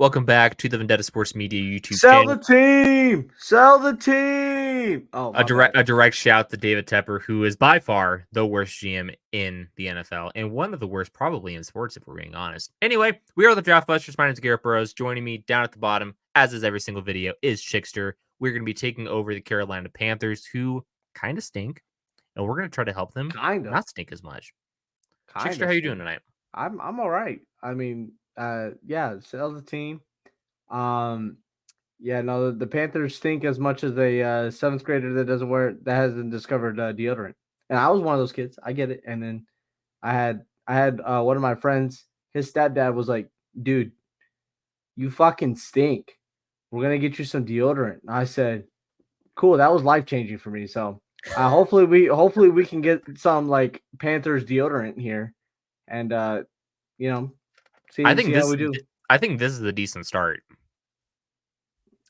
Welcome back to the Vendetta Sports Media YouTube Sell channel. the team! Sell the team! Oh, my bad. A direct shout to David Tepper, who is by far the worst GM in the NFL and one of the worst probably in sports, if we're being honest. Anyway, we are the Draft Busters. My name is Garrett Burrows. Joining me down at the bottom, as is every single video, is Chickster. We're going to be taking over the Carolina Panthers, who kind of stink, and we're going to try to help them not stink as much. Chickster, how you doing tonight? I'm all right. I mean, yeah, sell the team. Yeah, no, the Panthers stink as much as a seventh grader that hasn't discovered deodorant. And I was one of those kids. I get it. And then I had one of my friends. His stepdad was like, "Dude, you fucking stink. We're gonna get you some deodorant." And I said, "Cool." That was life changing for me. So hopefully we can get some like Panthers deodorant here, and see how we do. I think this is a decent start.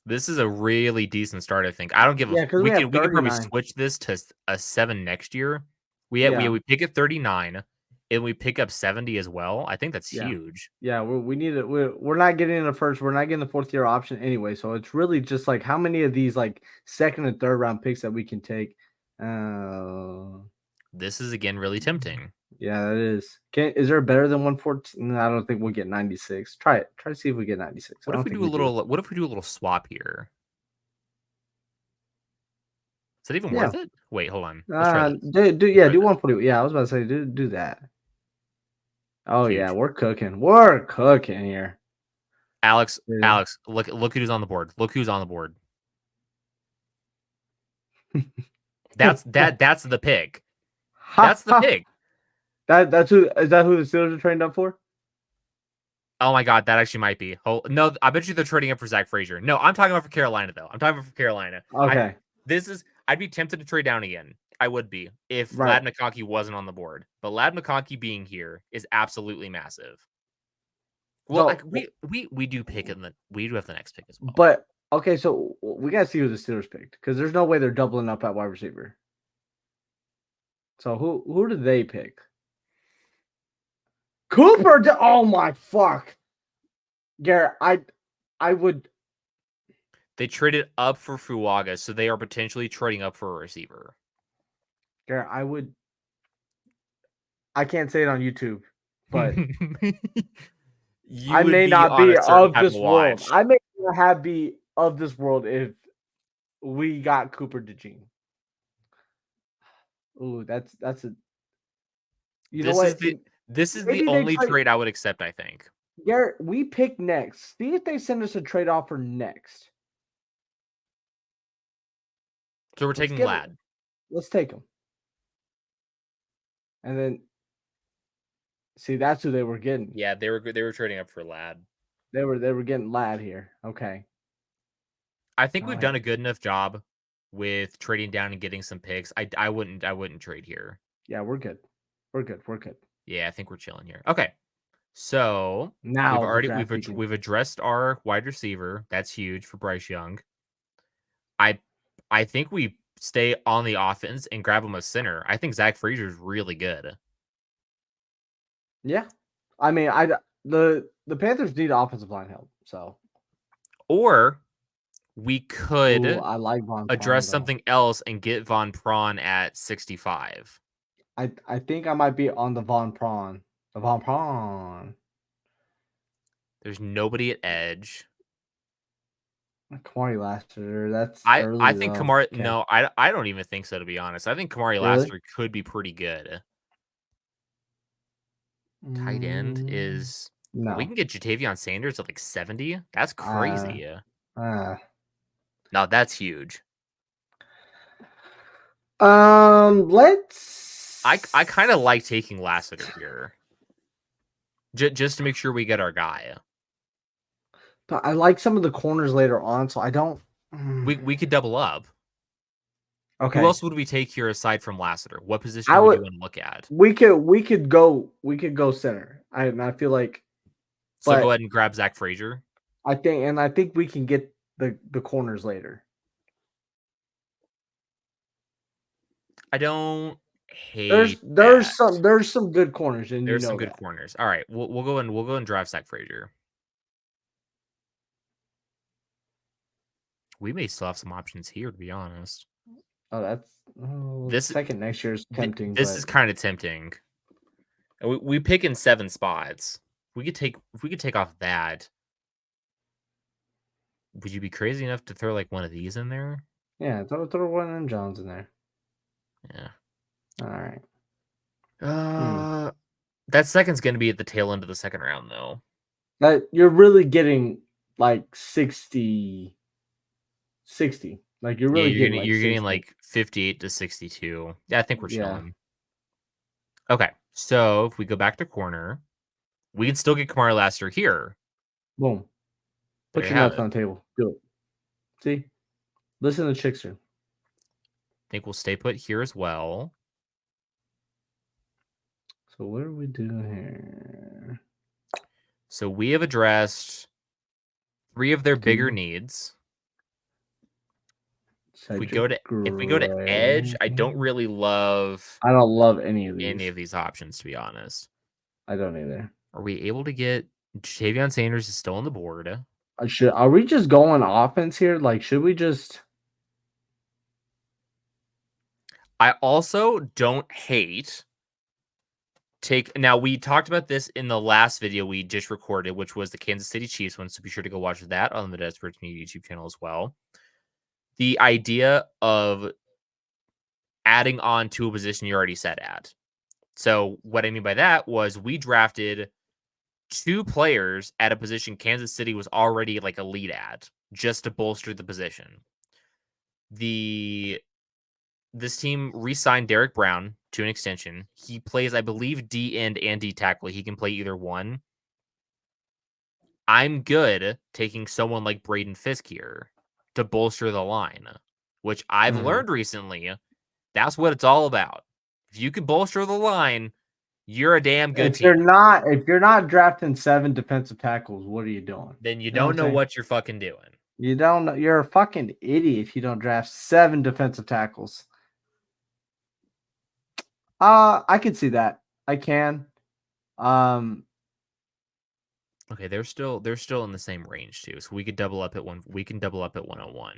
This is a really decent start, I think. I don't give a we can probably switch this to a 7 next year. We pick at 39 and we pick up 70 as well. I think that's huge. Yeah, we need it. We're not getting the first, we're not getting the fourth year option anyway. So it's really just like how many of these like second and third round picks that we can take. This is again really tempting. Yeah, that is. Is there better than 114? No, I don't think we'll get 96. Try it. Try to see if we get 96. What if we do a little swap here? Is that even worth it? Wait, hold on. Let's try this. Do 140. Yeah, I was about to say do that. Oh huge. Yeah, we're cooking. We're cooking here. Alex, look who's on the board. Look who's on the board. That's the pick. That's the pick. Is that who the Steelers are trading up for? Oh my god, that actually might be. No, I bet you they're trading up for Zach Frazier. No, I'm talking about for Carolina though. I'm talking about for Carolina. Okay. I'd be tempted to trade down again. I would be if Ladd McConkey wasn't on the board. But Ladd McConkey being here is absolutely massive. Well, we do pick we do have the next pick as well. But okay, so we gotta see who the Steelers picked because there's no way they're doubling up at wide receiver. So who did they pick? Cooper. Oh my fuck, Garrett. I would. They traded up for Fuaga, so they are potentially trading up for a receiver. Garrett, I can't say it on YouTube, but I may not be of this world. I may not be of this world if we got Cooper DeJean. Ooh, that's a. This is the only trade I would accept, I think. Garrett, we pick next. See if they send us a trade offer next. So we're taking Ladd. Let's take him. And then see, that's who they were getting. Yeah, they were trading up for Ladd. They were getting Ladd here. Okay. I think we've done a good enough job with trading down and getting some picks. I wouldn't trade here. Yeah, we're good. We're good. Yeah, I think we're chilling here. Okay. So now we've addressed our wide receiver. That's huge for Bryce Young. I think we stay on the offense and grab him a center. I think Zach Frazier is really good. Yeah. I mean, the Panthers need offensive line help. So or we could address something else and get Von Prawn at 65. I think I might be on the Von Prawn. There's nobody at edge. Kamari Lassiter. That's I think Kamari. Okay. No, I don't even think so. To be honest, I think Kamari Lassiter could be pretty good. Tight end is. No. We can get Jatavion Sanders at like 70. That's crazy. No, that's huge. Let's. I kind of like taking Lassiter here, just to make sure we get our guy. But I like some of the corners later on, so I don't. We could double up. Okay. Who else would we take here aside from Lassiter? What position would you want to look at? We could go center. I feel like. So go ahead and grab Zach Frazier. I think we can get the corners later. I don't hate. There's some good corners, and there's some good corners. All right, we'll go and drive Zach Frazier. We may still have some options here, to be honest. Oh, that's This second next year is tempting, this but is kind of tempting. We pick in 7 spots. If we could take off that, would you be crazy enough to throw like one of these in there? yeah, throw one of them Johns in there. Yeah. All right. Uh, that second's gonna be at the tail end of the second round, though. That you're really getting like 60. Like you're Yeah, really getting like you're getting 60. like 58 to 62. Yeah, I think we're Yeah. chilling. Okay, so if we go back to corner, we can still get Kamari Lassiter here. Boom. There Put you your have nuts it. on the table. Do it. See? Listen to Chickster. I think we'll stay put here as well. So what do we do here? So we have addressed 3 of their bigger Dude, needs. Cedric If we go to edge, Gray. I don't really love I don't love any of any these. of these options, to be honest. I don't either. Are we able to get Jatavion Sanders is still on the board? Are we just going offense here? Like, should we just I also don't hate now we talked about this in the last video we just recorded, which was the Kansas City Chiefs one, so be sure to go watch that on the Desperate Media YouTube channel as well. The idea of adding on to a position you're already set at. So what I mean by that was we drafted 2 players at a position Kansas City was already like a lead at, just to bolster the position. This team re-signed Derek Brown to an extension. He plays, I believe, D end and D tackle. He can play either one. I'm good taking someone like Braden Fisk here to bolster the line, which I've learned recently. That's what it's all about. If you can bolster the line, you're a damn good team. if you're not drafting 7 defensive tackles, what are you doing? Then you You know don't know saying? what you're fucking doing. You don't know. You're a fucking idiot if you don't draft 7 defensive tackles. I can see that. I can. Okay, they're still in the same range too. So we could double up at one. We can double up at 101.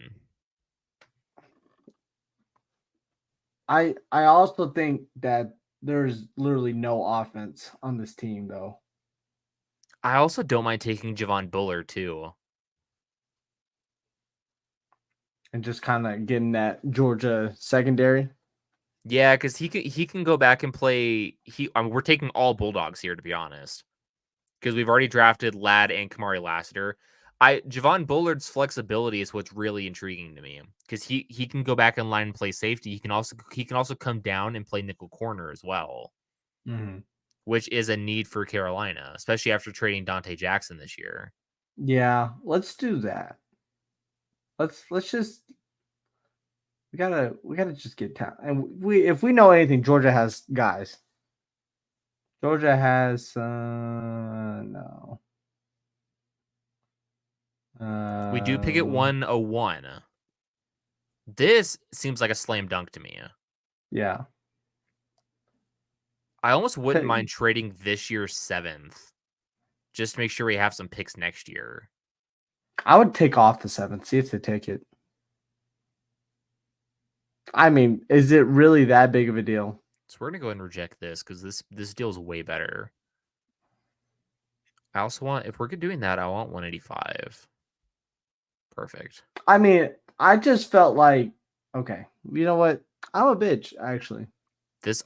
I also think that there's literally no offense on this team though. I also don't mind taking Javon Bullard too. And just kind of getting that Georgia secondary. Yeah, because he can go back and play. We're taking all Bulldogs here, to be honest, because we've already drafted Ladd and Kamari Lassiter. Javon Bullard's flexibility is what's really intriguing to me because he can go back in line and play safety. He can also come down and play nickel corner as well, which is a need for Carolina, especially after trading Dante Jackson this year. Yeah, let's do that. Let's just we gotta just get talent. And if we know anything, Georgia has guys. Georgia has no. We do pick at 101. This seems like a slam dunk to me. Yeah. I almost wouldn't mind trading this year's 7th just to make sure we have some picks next year. I would take off the 7th, see if they take it. I mean, is it really that big of a deal? So we're gonna go ahead and reject this because this deal is way better. I also want, if we're doing that, I want 185. Perfect. I mean, I just felt like, okay, you know what? I'm a bitch, actually. This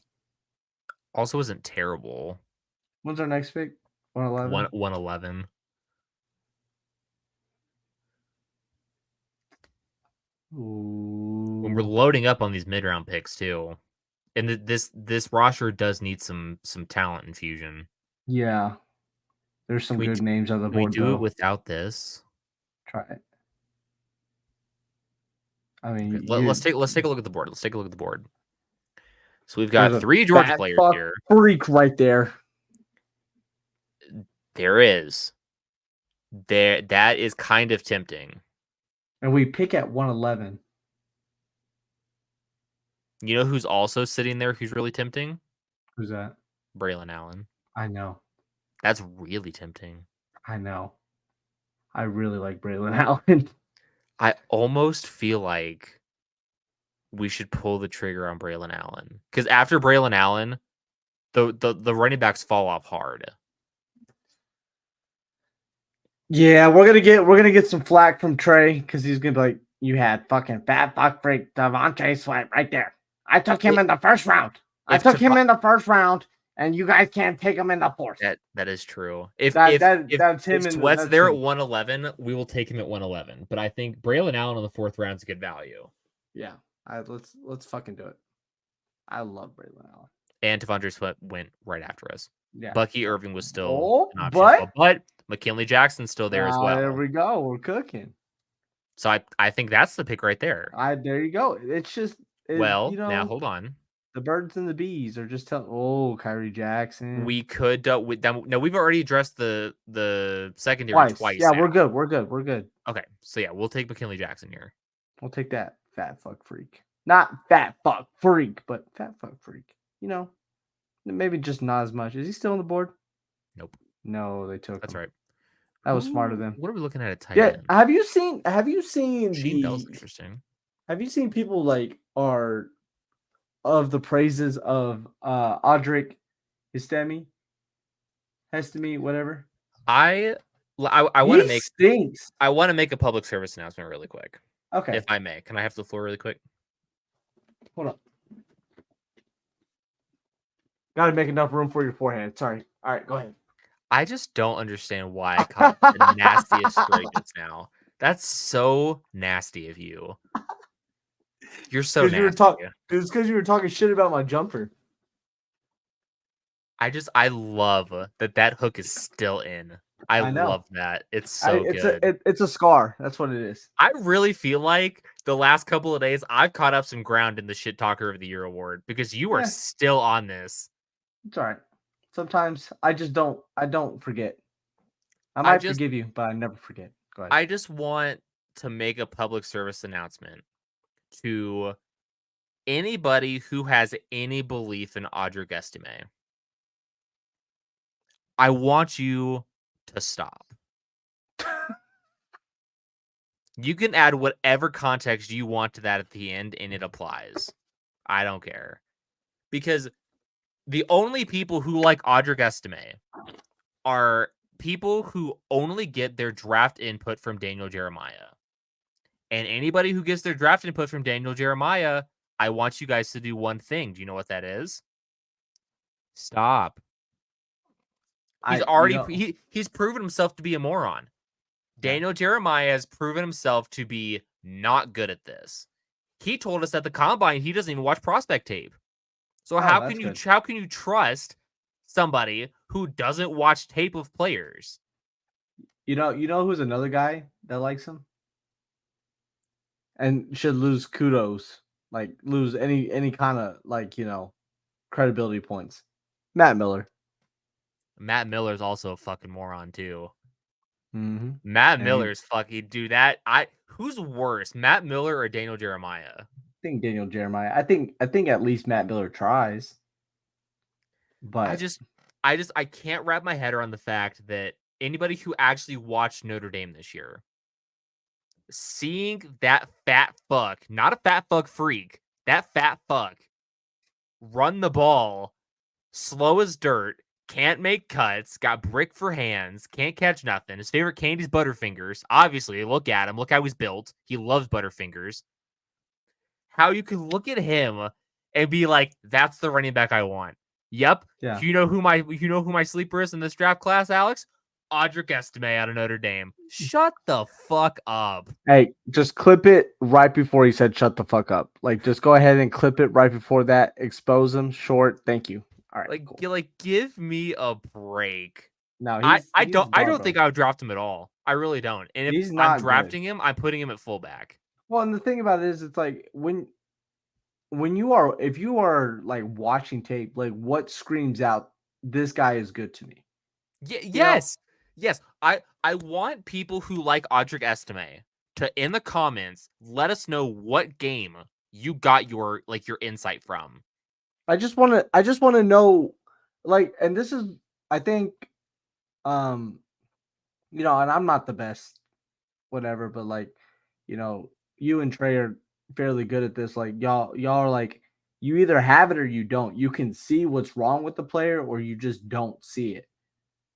also isn't terrible. When's our next pick? 111? 111. Ooh. When we're loading up on these mid-round picks too. And this roster does need some talent infusion. Yeah. There's some good names on the Can we board, do though. it without this? Try it. I mean, Okay, let's take a look at the board. Let's take a look at the board. So we've there's got a 3 Georgia fat players fuck here. freak right there. There is. That is kind of tempting. And we pick at 111. You know who's also sitting there who's really tempting? Who's that? Braylon Allen. I know. That's really tempting. I know. I really like Braylon Allen. I almost feel like we should pull the trigger on Braylon Allen because after Braylon Allen, the running backs fall off hard. Yeah, we're gonna get some flack from Trey because he's gonna be like, "You had fucking fat fuck freak Devontae Sweat right there. I took him in the first round. I If took him in the first round, and you guys can't take him in the fourth." that is true. If That's him if in Sweat's that's there at him. 111, we will take him at 111. But I think Braylon Allen in the 4th round is a good value. Yeah, let's fucking do it. I love Braylon Allen. And Devontae Sweat went right after us. Yeah, Bucky Irving was still an option as well, but McKinley Jackson's still there as well. There we go. We're cooking. So I think that's the pick right there. There you go. It's just Now hold on. The birds and the bees are just telling. Oh, Kyrie Jackson. We could no, we've already addressed the secondary twice. Yeah, now. we're good. Okay, so yeah, we'll take McKinley Jackson here. We'll take that fat fuck freak. Not fat fuck freak, but fat fuck freak. Maybe just not as much. Is he still on the board? Nope. No, they took That's him. right. That was smart of them. What are we looking at tight end? Have you seen Sheen Bell's interesting. Have you seen people like are of the praises of Audric Histemi, whatever? I want to make stinks. I want to make a public service announcement really quick. Okay. If I may. Can I have the floor really quick? Hold on. Got to make enough room for your forehand. Sorry. All right, go ahead. I just don't understand why I caught the nastiest straight just now. That's so nasty of you. You're so nasty. It's because you were talking shit about my jumper. I love that hook is still in. I love that. It's so good. It's a scar. That's what it is. I really feel like the last couple of days I've caught up some ground in the Shit Talker of the Year award because you are still on this. It's all right. Sometimes I don't forget. I might forgive you, but I never forget. Go ahead. I just want to make a public service announcement to anybody who has any belief in Audric Estime. I want you to stop. You can add whatever context you want to that at the end, and it applies. I don't care. Because the only people who like Audric Estime are people who only get their draft input from Daniel Jeremiah. And anybody who gets their draft input from Daniel Jeremiah, I want you guys to do one thing. Do you know what that is? Stop. He's proven himself to be a moron. Daniel Jeremiah has proven himself to be not good at this. He told us at the combine he doesn't even watch prospect tape. So how can you trust somebody who doesn't watch tape of players? You know who's another guy that likes him and should lose kudos, like lose any kind of credibility points. Matt Miller. Matt Miller's also a fucking moron too. Mm-hmm. Matt Miller's fucking do that. Who's worse, Matt Miller or Daniel Jeremiah? I think Daniel Jeremiah. I think at least Matt Miller tries. But I can't wrap my head around the fact that anybody who actually watched Notre Dame this year, seeing that fat fuck, not a fat fuck freak, that fat fuck run the ball, slow as dirt, can't make cuts, got brick for hands, can't catch nothing. His favorite candy's Butterfingers. Obviously, look at him. Look how he's built. He loves Butterfingers. How you can look at him and be like, that's the running back I want. Yep. Yeah. You know who my sleeper is in this draft class, Alex? Audric Estime out of Notre Dame. Shut the fuck up. Hey, just clip it right before he said shut the fuck up. Like, just go ahead and clip it right before that. Expose him. Short. Thank you. All right. Cool. Give me a break. No, I don't think I would draft him at all. I really don't. And if I'm drafting him, I'm putting him at fullback. Well, and the thing about it is, it's like if you are like watching tape, like what screams out, this guy is good to me. Yes. I want people who like Audric Estime to, in the comments, let us know what game you got your insight from. I just want to know, and this is, I think, and I'm not the best, whatever, but you and Trey are fairly good at this. Like y'all are like you either have it or you don't. You can see what's wrong with the player or you just don't see it.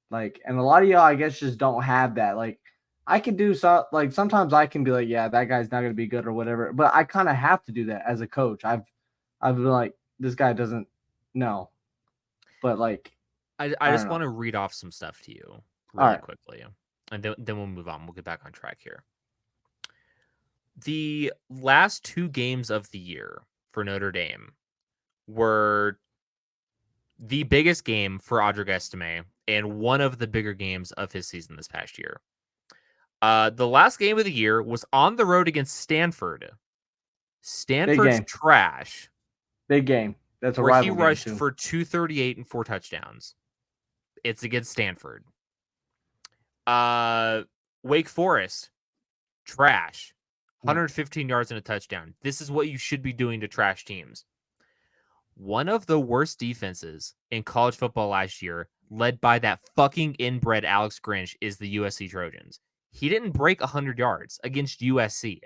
Like, and a lot of y'all, I guess, just don't have that. Like, I can do so. Like, sometimes I can be like, yeah, that guy's not going to be good or whatever. But I kind of have to do that as a coach. I've been like, this guy doesn't know. But like, I I just don't know. want to read off some stuff to you All really right. quickly, and then we'll move on. We'll get back on track here. The last 2 games of the year for Notre Dame were the biggest game for Audric Estime and one of the bigger games of his season this past year. The last game of the year was on the road against Stanford. Big Stanford's game. trash, Big game. That's a where he rival game, rushed too. for 238 and 4 touchdowns. It's against Stanford. Wake Forest, trash. 115 yards and a touchdown. This is what you should be doing to trash teams. One of the worst defenses in college football last year, led by that fucking inbred Alex Grinch, is the USC Trojans. He didn't break 100 yards against USC.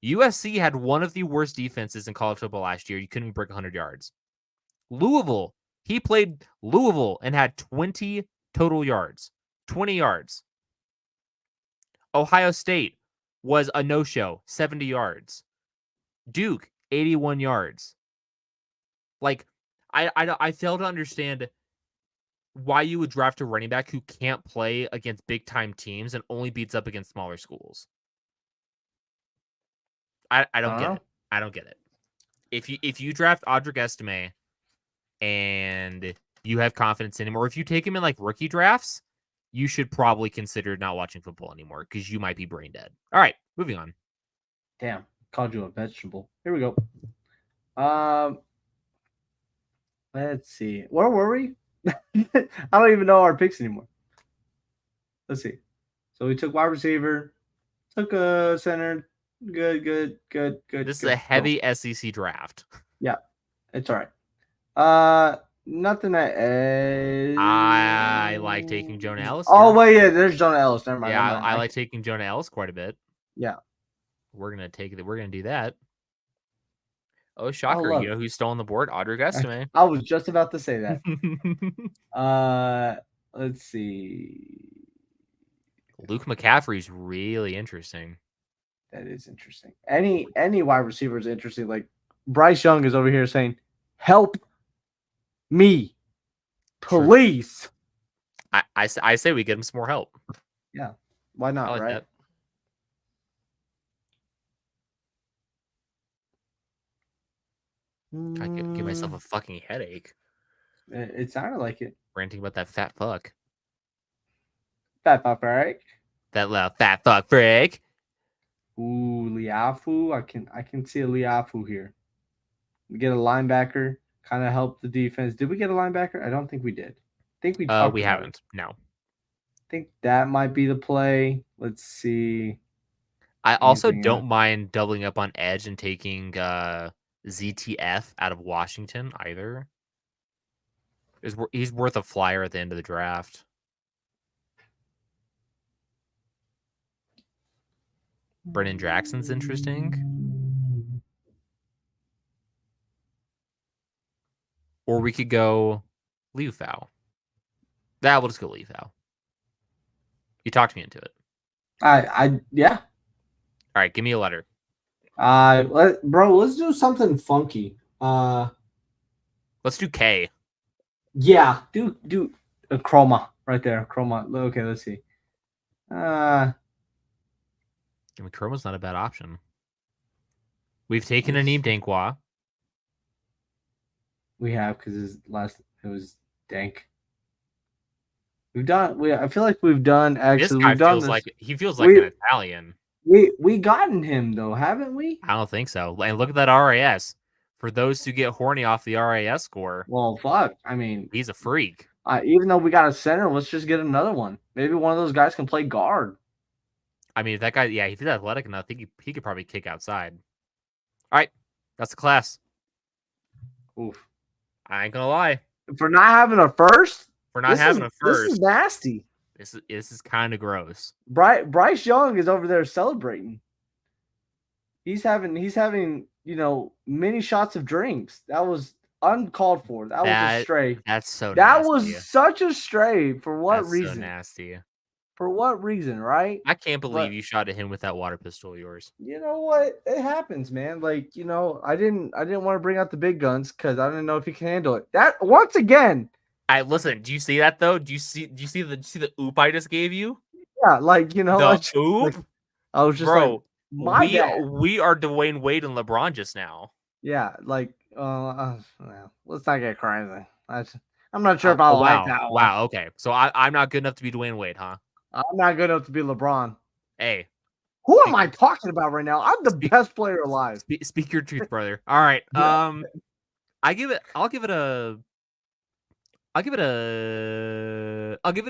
USC had one of the worst defenses in college football last year. You couldn't break 100 yards. Louisville, he played Louisville and had 20 total yards. 20 yards. Ohio State was a no-show, 70 yards. Duke, 81 yards. Like, I fail to understand why you would draft a running back who can't play against big-time teams and only beats up against smaller schools. I don't get it. I don't get it. If you draft Audric Estime and you have confidence in him, or if you take him in like rookie drafts, you should probably consider not watching football anymore because you might be brain dead. All right, moving on. Damn, called you a vegetable. Here we go. Let's see. Where were we? I don't even know our picks anymore. Let's see. So we took wide receiver, took a center. Good. This is a heavy SEC draft. Yeah, it's all right. Nothing at edge. I like taking Jonah Ellis. Oh wait, yeah, there's Jonah Ellis. Never mind. Yeah, Never mind. I like taking Jonah Ellis quite a bit. Yeah, we're gonna do that. Oh, shocker! You know who's still on the board? Audric Estime. I was just about to say that. Let's see. Luke McCaffrey's really interesting. That is interesting. Any wide receiver is interesting. Like Bryce Young is over here saying, "Help me, please." I say we get him some more help. Yeah, why not? Like right? That. I give myself a fucking headache. It sounded like it. Ranting about that fat fuck. Fat fuck, right? That little fat fuck freak. Ooh, Liafu. I can see a Liafu here. We get a linebacker, kind of help the defense. Did we get a linebacker? I don't think we did. I think we talked we about haven't. it. No. I think that might be the play. Let's see. I also don't mind doubling up on edge and taking ZTF out of Washington either. He's worth a flyer at the end of the draft. Brennan Jackson's interesting. Or we could go Leufau. We'll just go Leufau. You talked me into it. Yeah. All right, give me a letter. Bro, let's do something funky. Let's do K. Yeah, do a chroma right there. Chroma. Okay, let's see. I mean, chroma's not a bad option. We've taken Aneem Dankwa. We have because it was Dank. We've done. I feel like we've done. Actually, we've done this. He feels like an Italian. We gotten him though, haven't we? I don't think so. And look at that RAS. For those who get horny off the RAS score. Well, fuck. I mean, he's a freak. Even though we got a center, let's just get another one. Maybe one of those guys can play guard. I mean, if that guy, yeah, if he's athletic enough, he could probably kick outside. All right, that's the class. Oof. I ain't gonna lie. For not having a first. This is nasty. This is kind of gross. Bryce Young is over there celebrating. he's having many shots of drinks. That was uncalled for. That was a stray. That's so That nasty. was such a stray. For what That's so reason? nasty. For what reason, right? I can't believe But you shot at him with that water pistol of yours. you know what? It happens, man. Like, I didn't want to bring out the big guns because I didn't know if he can handle it. That once again, I listen. Do you see that though? Do you see the oop I just gave you? yeah, like The oop, I was just like, bro. my bad. We are Dwayne Wade and LeBron just now. Yeah, like, well, let's not get crazy. I'm not sure if I Oh like wow, that one. wow. Okay, so I'm not good enough to be Dwayne Wade, huh? I'm not good enough to be LeBron. Hey, Who am speak I talking about right now? I'm the speak best player alive. speak your truth, brother. All right. Yeah. I'll give it a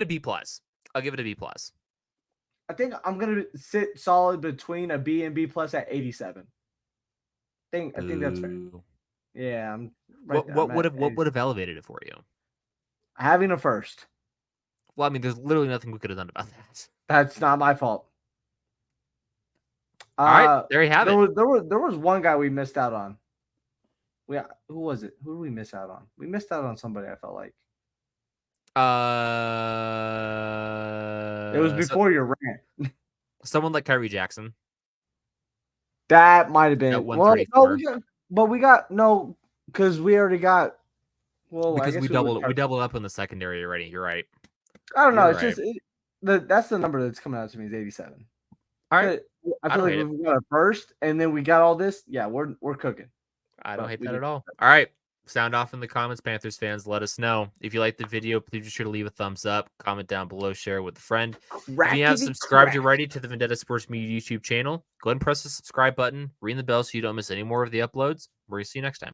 B plus. I'll give it a B plus. I think I'm gonna sit solid between a B and B plus at 87. I think that's fair. Boo. Yeah, I'm right there. I'm What at would 87. have elevated it for you? Having a first. Well, I mean, there's literally nothing we could have done about that. That's not my fault. All right, there you have it. There was one guy we missed out on. Who was it? Who did we miss out on? We missed out on somebody. I felt like it was before your rant. Someone like Kyrie Jackson. That might have been. At Well, no, 134. we got no, because we already got. Well, I Because guess we would doubled up in the secondary already. You're right. I don't know. You're It's right. just that's the number that's coming out to me is 87. All right. I feel like hate it. we got a first, and then we got all this. Yeah, we're cooking. I don't But hate we that did. at all. All right. Sound off in the comments, Panthers fans. Let us know. If you liked the video, please be sure to leave a thumbs up, comment down below, share it with a friend. If you have subscribed already to the Vendetta Sports Media YouTube channel, go ahead and press the subscribe button, ring the bell so you don't miss any more of the uploads. We're going to see you next time.